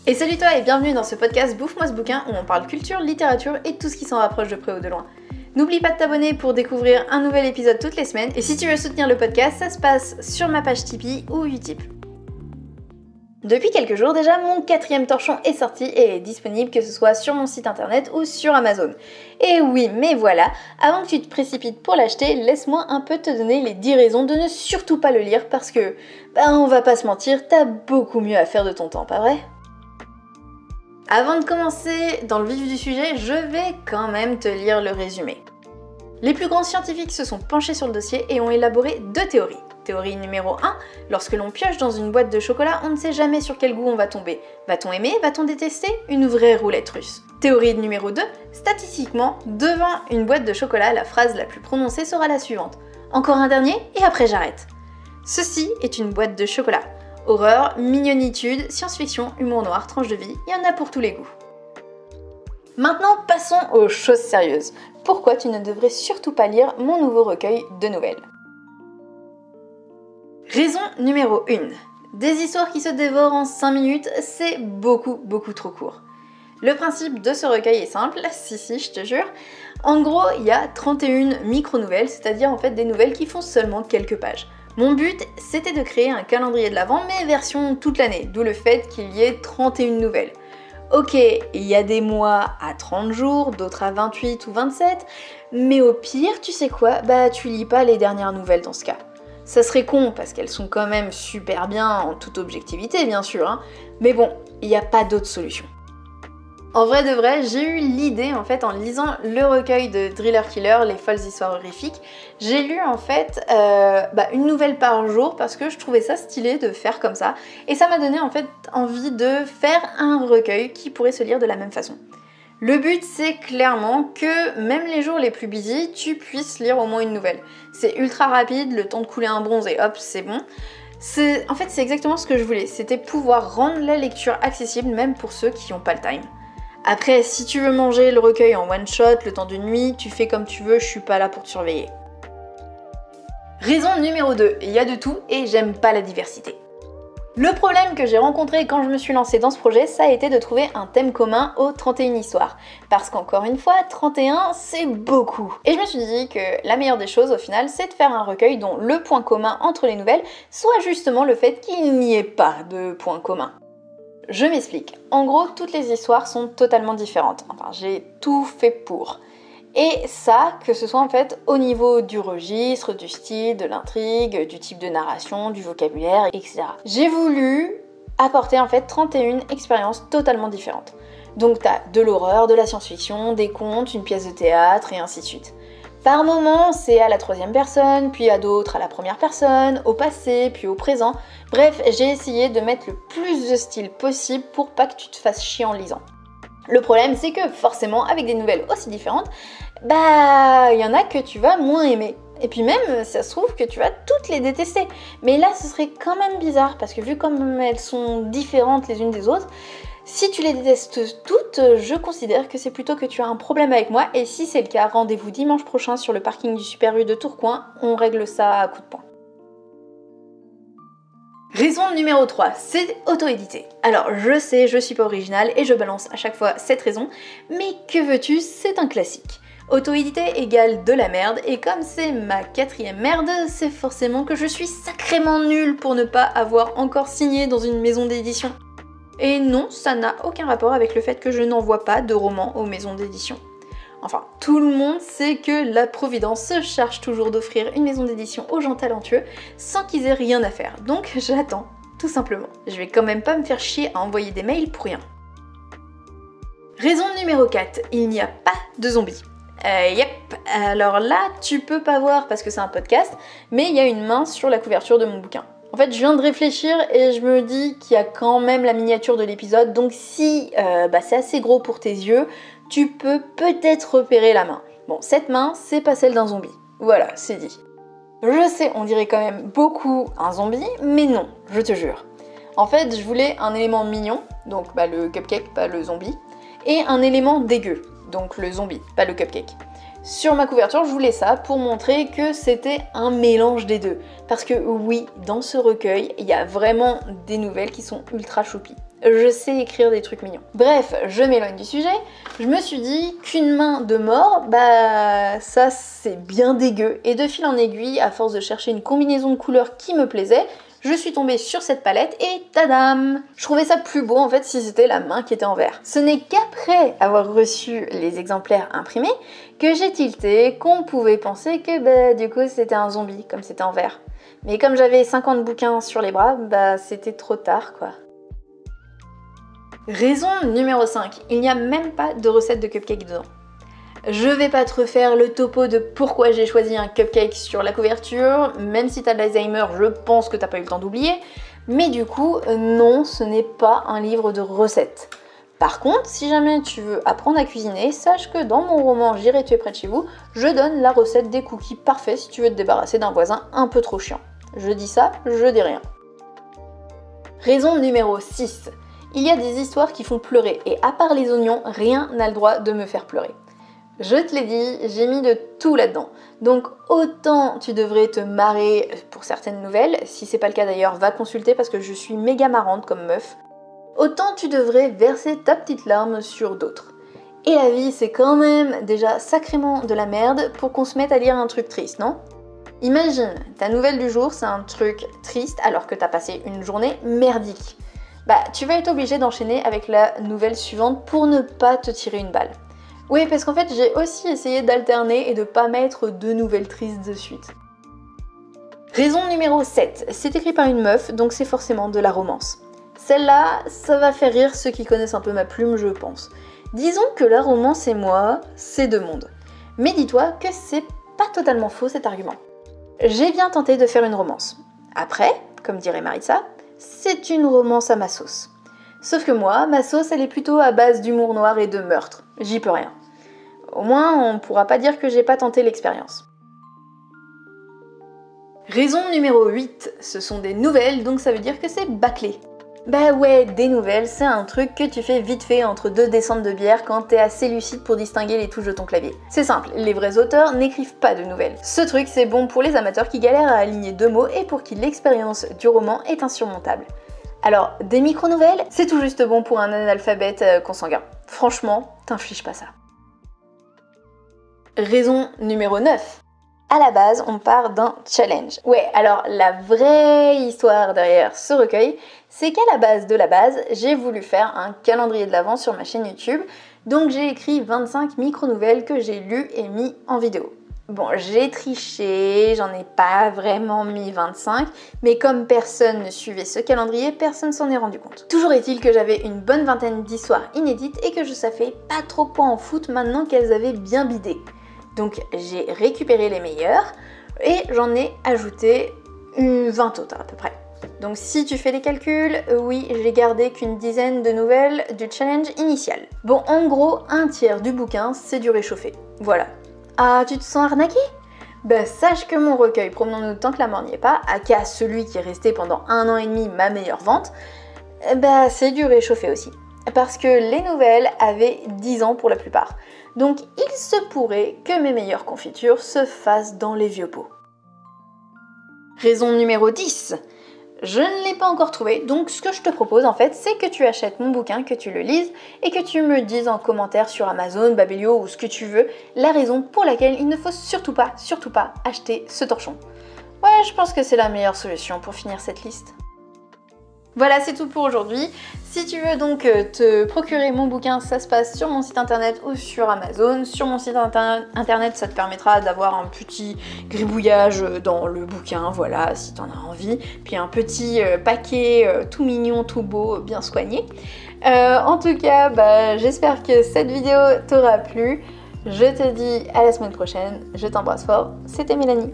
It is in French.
Et salut toi et bienvenue dans ce podcast Bouffe-moi ce bouquin où on parle culture, littérature et tout ce qui s'en rapproche de près ou de loin. N'oublie pas de t'abonner pour découvrir un nouvel épisode toutes les semaines et si tu veux soutenir le podcast, ça se passe sur ma page Tipeee ou Utip. Depuis quelques jours déjà, mon 4e torchon est sorti et est disponible que ce soit sur mon site internet ou sur Amazon. Et oui, mais voilà, avant que tu te précipites pour l'acheter, laisse-moi un peu te donner les 10 raisons de ne surtout pas le lire parce que, on va pas se mentir, t'as beaucoup mieux à faire de ton temps, pas vrai ? Avant de commencer dans le vif du sujet, je vais quand même te lire le résumé. Les plus grands scientifiques se sont penchés sur le dossier et ont élaboré 2 théories. Théorie numéro 1, lorsque l'on pioche dans une boîte de chocolat, on ne sait jamais sur quel goût on va tomber. Va-t-on aimer? Va-t-on détester? Une vraie roulette russe. Théorie numéro 2, statistiquement, devant une boîte de chocolat, la phrase la plus prononcée sera la suivante. Encore un dernier et après j'arrête. Ceci est une boîte de chocolat. Horreur, mignonitude, science-fiction, humour noir, tranche de vie, il y en a pour tous les goûts. Maintenant, passons aux choses sérieuses. Pourquoi tu ne devrais surtout pas lire mon nouveau recueil de nouvelles? Raison numéro 1. Des histoires qui se dévorent en 5 minutes, c'est beaucoup trop court. Le principe de ce recueil est simple, si, je te jure. En gros, il y a 31 micro-nouvelles, c'est-à-dire en fait des nouvelles qui font seulement quelques pages. Mon but, c'était de créer un calendrier de l'Avent, mais version toute l'année, d'où le fait qu'il y ait 31 nouvelles. Ok, il y a des mois à 30 jours, d'autres à 28 ou 27, mais au pire, tu sais quoi, tu lis pas les dernières nouvelles dans ce cas. Ça serait con, parce qu'elles sont quand même super bien en toute objectivité, bien sûr, hein, mais bon, il n'y a pas d'autre solution. En vrai de vrai, j'ai eu l'idée en fait en lisant le recueil de Driller Killer, les folles histoires horrifiques. J'ai lu en fait une nouvelle par jour parce que je trouvais ça stylé de faire comme ça. Et ça m'a donné en fait envie de faire un recueil qui pourrait se lire de la même façon. Le but c'est clairement que même les jours les plus busy, tu puisses lire au moins une nouvelle. C'est ultra rapide, le temps de couler un bronze et hop, c'est bon. En fait c'est exactement ce que je voulais, c'était pouvoir rendre la lecture accessible même pour ceux qui n'ont pas le time. Après, si tu veux manger le recueil en one shot, le temps d'une nuit, tu fais comme tu veux, je suis pas là pour te surveiller. Raison numéro 2, il y a de tout et j'aime pas la diversité. Le problème que j'ai rencontré quand je me suis lancée dans ce projet, ça a été de trouver un thème commun aux 31 histoires. Parce qu'encore une fois, 31, c'est beaucoup. Et je me suis dit que la meilleure des choses au final, c'est de faire un recueil dont le point commun entre les nouvelles soit justement le fait qu'il n'y ait pas de point commun. Je m'explique. En gros, toutes les histoires sont totalement différentes. Enfin, j'ai tout fait pour. Et ça, que ce soit en fait au niveau du registre, du style, de l'intrigue, du type de narration, du vocabulaire, etc. J'ai voulu apporter en fait 31 expériences totalement différentes. Donc t'as de l'horreur, de la science-fiction, des contes, une pièce de théâtre et ainsi de suite. Par moments, c'est à la 3e personne, puis à d'autres à la 1re personne, au passé, puis au présent. Bref, j'ai essayé de mettre le plus de style possible pour pas que tu te fasses chier en lisant. Le problème, c'est que forcément, avec des nouvelles aussi différentes, il y en a que tu vas moins aimer. Et puis même, ça se trouve que tu vas toutes les détester. Mais là, ce serait quand même bizarre, parce que vu comme elles sont différentes les unes des autres, si tu les détestes toutes, je considère que c'est plutôt que tu as un problème avec moi et si c'est le cas, rendez-vous dimanche prochain sur le parking du Super U de Tourcoing, on règle ça à coups de poing. Raison numéro 3, c'est auto-édité. Alors je sais, je suis pas originale et je balance à chaque fois cette raison, mais que veux-tu, c'est un classique. Auto-édité égale de la merde et comme c'est ma 4e merde, c'est forcément que je suis sacrément nulle pour ne pas avoir encore signé dans une maison d'édition. Et non, ça n'a aucun rapport avec le fait que je n'envoie pas de romans aux maisons d'édition. Enfin, tout le monde sait que la Providence se charge toujours d'offrir une maison d'édition aux gens talentueux sans qu'ils aient rien à faire. Donc j'attends, tout simplement. Je vais quand même pas me faire chier à envoyer des mails pour rien. Raison numéro 4, il n'y a pas de zombies. Alors là, tu peux pas voir parce que c'est un podcast, mais il y a une main sur la couverture de mon bouquin. En fait, je viens de réfléchir et je me dis qu'il y a quand même la miniature de l'épisode, donc si c'est assez gros pour tes yeux, tu peux peut-être repérer la main. Bon, cette main, c'est pas celle d'un zombie. Voilà, c'est dit. Je sais, on dirait quand même beaucoup un zombie, mais non, je te jure. En fait, je voulais un élément mignon, donc le cupcake, pas le zombie, et un élément dégueu, donc le zombie, pas le cupcake. Sur ma couverture, je voulais ça pour montrer que c'était un mélange des deux. Parce que oui, dans ce recueil, il y a vraiment des nouvelles qui sont ultra choupi. Je sais écrire des trucs mignons. Bref, je m'éloigne du sujet. Je me suis dit qu'une main de mort, bah ça c'est bien dégueu. Et de fil en aiguille, à force de chercher une combinaison de couleurs qui me plaisait, je suis tombée sur cette palette et tadam! Je trouvais ça plus beau en fait si c'était la main qui était en vert. Ce n'est qu'après avoir reçu les exemplaires imprimés que j'ai tilté qu'on pouvait penser que bah du coup c'était un zombie comme c'était en vert. Mais comme j'avais 50 bouquins sur les bras, bah c'était trop tard quoi. Raison numéro 5, il n'y a même pas de recette de cupcake dedans. Je vais pas te refaire le topo de pourquoi j'ai choisi un cupcake sur la couverture, même si t'as de l'Alzheimer, je pense que t'as pas eu le temps d'oublier, mais du coup, non, ce n'est pas un livre de recettes. Par contre, si jamais tu veux apprendre à cuisiner, sache que dans mon roman J'irai tuer près de chez vous, je donne la recette des cookies parfaits si tu veux te débarrasser d'un voisin un peu trop chiant. Je dis ça, je dis rien. Raison numéro 6. Il y a des histoires qui font pleurer et à part les oignons, rien n'a le droit de me faire pleurer. Je te l'ai dit, j'ai mis de tout là-dedans. Donc autant tu devrais te marrer pour certaines nouvelles, si c'est pas le cas d'ailleurs, va consulter parce que je suis méga marrante comme meuf. Autant tu devrais verser ta petite larme sur d'autres. Et la vie c'est quand même déjà sacrément de la merde pour qu'on se mette à lire un truc triste, non ? Imagine, ta nouvelle du jour c'est un truc triste alors que t'as passé une journée merdique. Bah tu vas être obligé d'enchaîner avec la nouvelle suivante pour ne pas te tirer une balle. Oui, parce qu'en fait, j'ai aussi essayé d'alterner et de pas mettre deux nouvelles tristes de suite. Raison numéro 7. C'est écrit par une meuf, donc c'est forcément de la romance. Celle-là, ça va faire rire ceux qui connaissent un peu ma plume, je pense. Disons que la romance et moi, c'est deux mondes. Mais dis-toi que c'est pas totalement faux cet argument. J'ai bien tenté de faire une romance. Après, comme dirait Marissa, c'est une romance à ma sauce. Sauf que moi, ma sauce, elle est plutôt à base d'humour noir et de meurtre. J'y peux rien. Au moins, on pourra pas dire que j'ai pas tenté l'expérience. Raison numéro 8, ce sont des nouvelles, donc ça veut dire que c'est bâclé. Bah ouais, des nouvelles, c'est un truc que tu fais vite fait entre deux descentes de bière quand t'es assez lucide pour distinguer les touches de ton clavier. C'est simple, les vrais auteurs n'écrivent pas de nouvelles. Ce truc, c'est bon pour les amateurs qui galèrent à aligner deux mots et pour qui l'expérience du roman est insurmontable. Alors, des micro-nouvelles, c'est tout juste bon pour un analphabète consanguin. Franchement, t'infliges pas ça. Raison numéro 9. À la base, on part d'un challenge. Ouais, alors la vraie histoire derrière ce recueil, c'est qu'à la base de la base, j'ai voulu faire un calendrier de l'Avent sur ma chaîne YouTube, donc j'ai écrit 25 micro-nouvelles que j'ai lues et mis en vidéo. Bon, j'ai triché, j'en ai pas vraiment mis 25, mais comme personne ne suivait ce calendrier, personne s'en est rendu compte. Toujours est-il que j'avais une bonne vingtaine d'histoires inédites et que je savais pas trop quoi en foutre maintenant qu'elles avaient bien bidé. Donc j'ai récupéré les meilleures et j'en ai ajouté une 20 autres à peu près. Donc si tu fais les calculs, oui, j'ai gardé qu'une dizaine de nouvelles du challenge initial. Bon, en gros, un tiers du bouquin, c'est du réchauffé. Voilà. Ah, tu te sens arnaqué ? Bah sache que mon recueil Promenons-nous tant que la mort n'y est pas, aka celui qui est resté pendant 1 an et demi ma meilleure vente, bah c'est du réchauffé aussi. Parce que les nouvelles avaient 10 ans pour la plupart. Donc il se pourrait que mes meilleures confitures se fassent dans les vieux pots. Raison numéro 10. Je ne l'ai pas encore trouvé, donc ce que je te propose en fait, c'est que tu achètes mon bouquin, que tu le lises, et que tu me dises en commentaire sur Amazon, Babelio ou ce que tu veux, la raison pour laquelle il ne faut surtout pas acheter ce torchon. Ouais, je pense que c'est la meilleure solution pour finir cette liste. Voilà, c'est tout pour aujourd'hui. Si tu veux donc te procurer mon bouquin, ça se passe sur mon site internet ou sur Amazon. Sur mon site internet, ça te permettra d'avoir un petit gribouillage dans le bouquin, voilà, si t'en as envie. Puis un petit paquet tout mignon, tout beau, bien soigné. En tout cas, bah, j'espère que cette vidéo t'aura plu. Je te dis à la semaine prochaine. Je t'embrasse fort. C'était Mélanie.